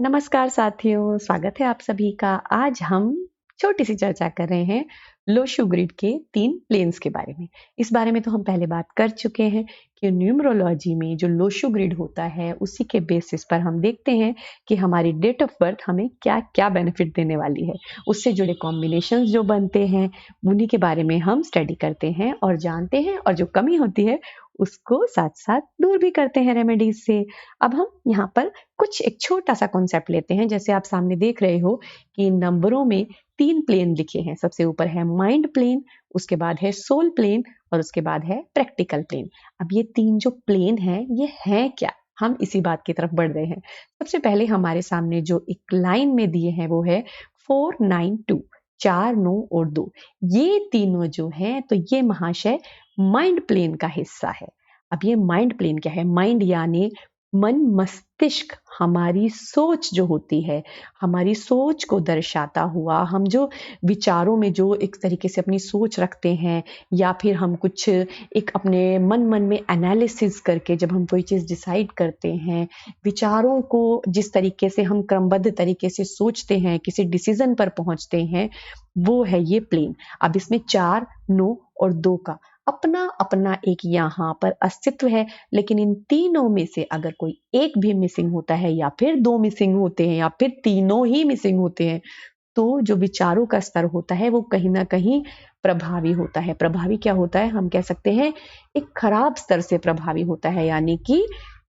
नमस्कार साथियों, स्वागत है आप सभी का। आज हम छोटी सी चर्चा कर रहे हैं लोशू ग्रिड के 3 प्लेन्स के बारे में। इस बारे में तो हम पहले बात कर चुके हैं कि न्यूमरोलॉजी में जो लोशू ग्रिड होता है उसी के बेसिस पर हम देखते हैं कि हमारी डेट ऑफ बर्थ हमें क्या-क्या बेनिफिट देने वाली है। उससे जुड़े कॉम्बिनेशंस जो बनते हैं उन्हीं के बारे में हम स्टडी करते हैं और जानते हैं, और जो कमी होती है उसको साथ-साथ दूर भी करते हैं रेमेडीज से। अब हम यहाँ पर कुछ एक छोटा सा कॉन्सेप्ट लेते हैं। जैसे आप सामने देख रहे हो कि नंबरों में 3 प्लेन लिखे हैं। सबसे ऊपर है माइंड प्लेन, उसके बाद है सोल प्लेन और उसके बाद है प्रैक्टिकल प्लेन। अब ये 3 जो प्लेन हैं ये हैं क्या? हम इसी बात की तरफ बढ़ रहे हैं। सबसे पहले हमारे सामने जो एक लाइन में दिए हैं वो है 4 9 2, 4 9 और 2। ये तीनों जो हैं तो ये महाशय माइंड प्लेन का हिस्सा है। अब ये माइंड प्लेन क्या है? माइंड यानी मन, मस्तिष्क, हमारी सोच जो होती है, हमारी सोच को दर्शाता हुआ, हम जो विचारों में जो एक तरीके से अपनी सोच रखते हैं, या फिर हम कुछ एक अपने मन में एनालिसिस करके जब हम कोई चीज़ डिसाइड करते हैं, विचारों को जिस तरीके से हम क्रमबद्ध तरीके से सोचते हैं, किसी डिसीजन पर पहुंचते हैं, वो है ये प्लेन। अब इसमें 4, 9 और 2 का अपना अपना एक यहाँ पर अस्तित्व है, लेकिन इन तीनों में से अगर कोई एक भी मिसिंग होता है, या फिर 2 मिसिंग होते हैं, या फिर तीनों ही मिसिंग होते हैं, तो जो विचारों का स्तर होता है वो कहीं ना कहीं प्रभावी होता है। प्रभावी क्या होता है? हम कह सकते हैं एक खराब स्तर से प्रभावी होता है, यानी कि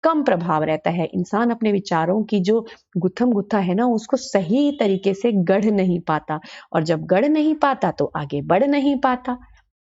कम प्रभाव रहता है। इंसान अपने विचारों की जो गुत्थम गुत्था है ना, उसको सही तरीके से गढ़ नहीं पाता, और जब गढ़ नहीं पाता तो आगे बढ़ नहीं पाता।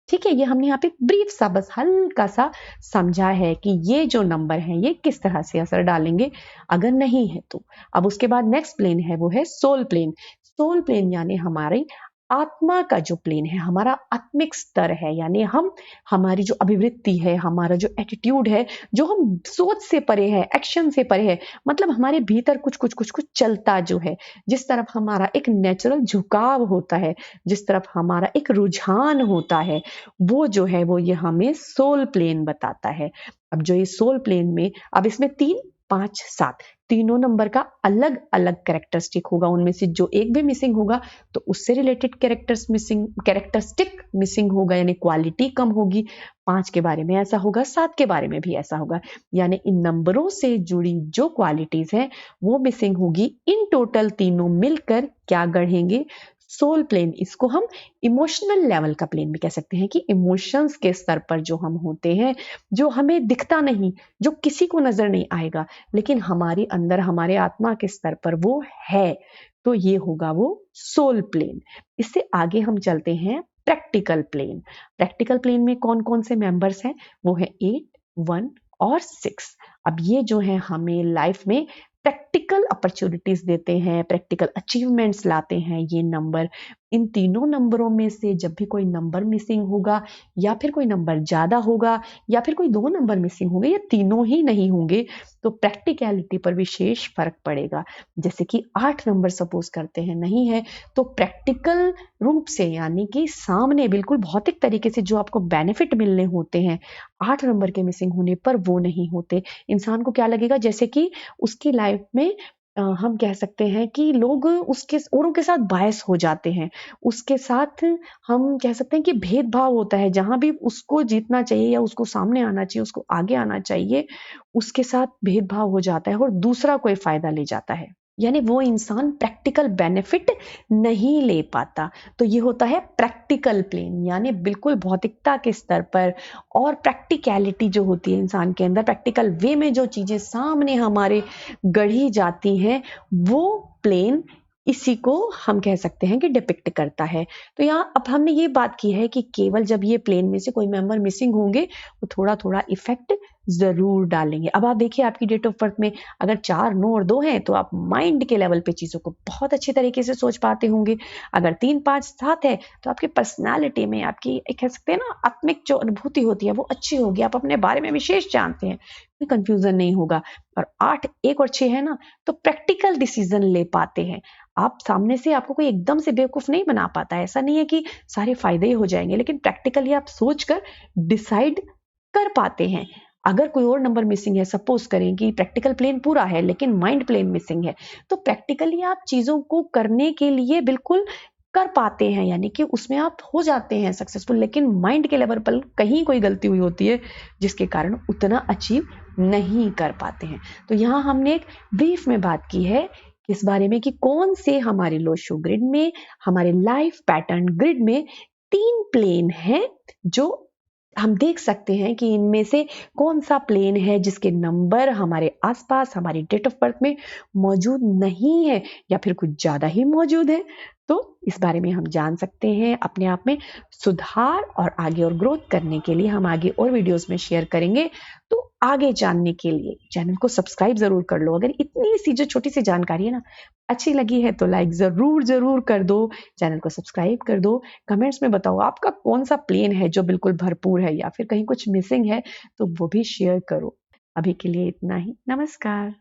ठीक है, ये हमने यहाँ पे ब्रीफ सा बस हल्का सा समझा है कि ये जो नंबर हैं ये किस तरह से असर डालेंगे अगर नहीं है तो। अब उसके बाद नेक्स्ट प्लेन है वो है सोल प्लेन। सोल प्लेन यानी हमारी आत्मा का जो प्लेन है, हमारा आत्मिक स्तर है, यानी हम हमारी जो अभिवृत्ति है, हमारा जो एटीट्यूड है, जो हम सोच से परे है, एक्शन से परे है, मतलब हमारे भीतर कुछ चलता जो है, जिस तरफ हमारा एक नेचुरल झुकाव होता है, जिस तरफ हमारा एक रुझान होता है, वो जो है वो ये हमें सोल प्लेन बताता है। अब जो ये सोल प्लेन में अब इसमें 3 5 7 तीनों नंबर का अलग अलग कैरेक्टरिस्टिक होगा। उनमें से जो एक भी मिसिंग होगा तो उससे रिलेटेड कैरेक्टरिस्टिक मिसिंग होगा, यानी क्वालिटी कम होगी। 5 के बारे में ऐसा होगा, 7 के बारे में भी ऐसा होगा, यानी इन नंबरों से जुड़ी जो क्वालिटीज हैं वो मिसिंग होगी। इन टोटल तीनों मिलकर क्या गढ़ेंगे? Soul plane. इसको हम इमोशनल लेवल का प्लेन भी कह सकते हैं, कि इमोशंस के स्तर पर जो हम होते हैं, जो हमें दिखता नहीं, जो किसी को नजर नहीं आएगा, लेकिन हमारे अंदर हमारे आत्मा के स्तर पर वो है, तो ये होगा वो सोल प्लेन। इससे आगे हम चलते हैं प्रैक्टिकल प्लेन। प्रैक्टिकल प्लेन में कौन कौन से मेंबर्स हैं? वो है 8, 1 और 6। अब ये जो है हमें लाइफ में प्रैक्टिकल अपॉर्चुनिटीज देते हैं, प्रैक्टिकल अचीवमेंट्स लाते हैं ये नंबर। इन तीनों नंबरों में से जब भी कोई नंबर मिसिंग होगा, या फिर कोई नंबर ज्यादा होगा, या फिर कोई 2 नंबर मिसिंग होंगे, या तीनों ही नहीं होंगे, तो प्रैक्टिकलिटी पर विशेष फर्क पड़ेगा। जैसे कि 8 नंबर सपोज करते हैं नहीं है, तो प्रैक्टिकल रूप से यानी कि सामने बिल्कुल भौतिक तरीके से जो आपको बेनिफिट मिलने होते हैं, 8 नंबर के मिसिंग होने पर वो नहीं होते। इंसान को क्या लगेगा? जैसे कि उसकी लाइफ में हम कह सकते हैं कि लोग उसके औरों के साथ बायस हो जाते हैं। उसके साथ हम कह सकते हैं कि भेदभाव होता है, जहाँ भी उसको जीतना चाहिए या उसको सामने आना चाहिए, उसको आगे आना चाहिए, उसके साथ भेदभाव हो जाता है और दूसरा कोई फायदा ले जाता है। यानी वो इंसान प्रैक्टिकल बेनिफिट नहीं ले पाता। तो ये होता है प्रैक्टिकल प्लेन, यानी बिल्कुल भौतिकता के स्तर पर, और प्रैक्टिकलिटी जो होती है इंसान के अंदर, प्रैक्टिकल वे में जो चीजें सामने हमारे गढ़ी जाती हैं, वो प्लेन इसी को हम कह सकते हैं कि डिपिक्ट करता है। तो यहाँ अब हमने ये बात की है कि केवल जब ये प्लेन में से कोई मेंबर मिसिंग होंगे वो थोड़ा थोड़ा इफेक्ट जरूर डालेंगे। अब आप देखिए आपकी डेट ऑफ बर्थ में अगर 4 9 और 2 हैं तो आप माइंड के लेवल पे चीजों को बहुत अच्छी तरीके से सोच पाते होंगे। अगर 3 5 7 है तो आपकी पर्सनालिटी में, आपकी एक कह सकते हैं ना आत्मिक जो अनुभूति होती है वो अच्छी होगी, आप अपने बारे में विशेष जानते हैं, कोई कंफ्यूजन नहीं होगा। और 8 1 और 6 है ना, तो प्रैक्टिकल डिसीजन ले पाते हैं आप। सामने से आपको कोई एकदम से बेवकूफ नहीं बना पाता है। ऐसा नहीं है कि सारे फायदे ही हो जाएंगे, लेकिन प्रैक्टिकली आप सोचकर डिसाइड कर पाते हैं। अगर कोई और नंबर मिसिंग है, सपोज करें कि प्रैक्टिकल प्लेन पूरा है लेकिन माइंड प्लेन मिसिंग है, तो प्रैक्टिकली आप चीजों को करने के लिए बिल्कुल कर पाते हैं, यानी कि उसमें आप हो जाते हैं सक्सेसफुल, लेकिन माइंड के लेवल पर कहीं कोई गलती हुई होती है जिसके कारण उतना अचीव नहीं कर पाते हैं। तो यहाँ हमने एक ब्रीफ में बात की है इस बारे में कि कौन से हमारे लोशो ग्रिड में, हमारे लाइफ पैटर्न ग्रिड में 3 प्लेन हैं जो हम देख सकते हैं कि इनमें से कौन सा प्लेन है जिसके नंबर हमारे आसपास हमारी डेट ऑफ बर्थ में मौजूद नहीं है या फिर कुछ ज्यादा ही मौजूद है। तो इस बारे में हम जान सकते हैं, अपने आप में सुधार और आगे और ग्रोथ करने के लिए हम आगे और वीडियोस में शेयर करेंगे। तो आगे जानने के लिए चैनल को सब्सक्राइब जरूर कर लो। अगर इतनी सी जो छोटी सी जानकारी है ना अच्छी लगी है तो लाइक जरूर जरूर कर दो, चैनल को सब्सक्राइब कर दो। कमेंट्स में बताओ आपका कौन सा प्लेन है जो बिल्कुल भरपूर है या फिर कहीं कुछ मिसिंग है, तो वो भी शेयर करो। अभी के लिए इतना ही। नमस्कार।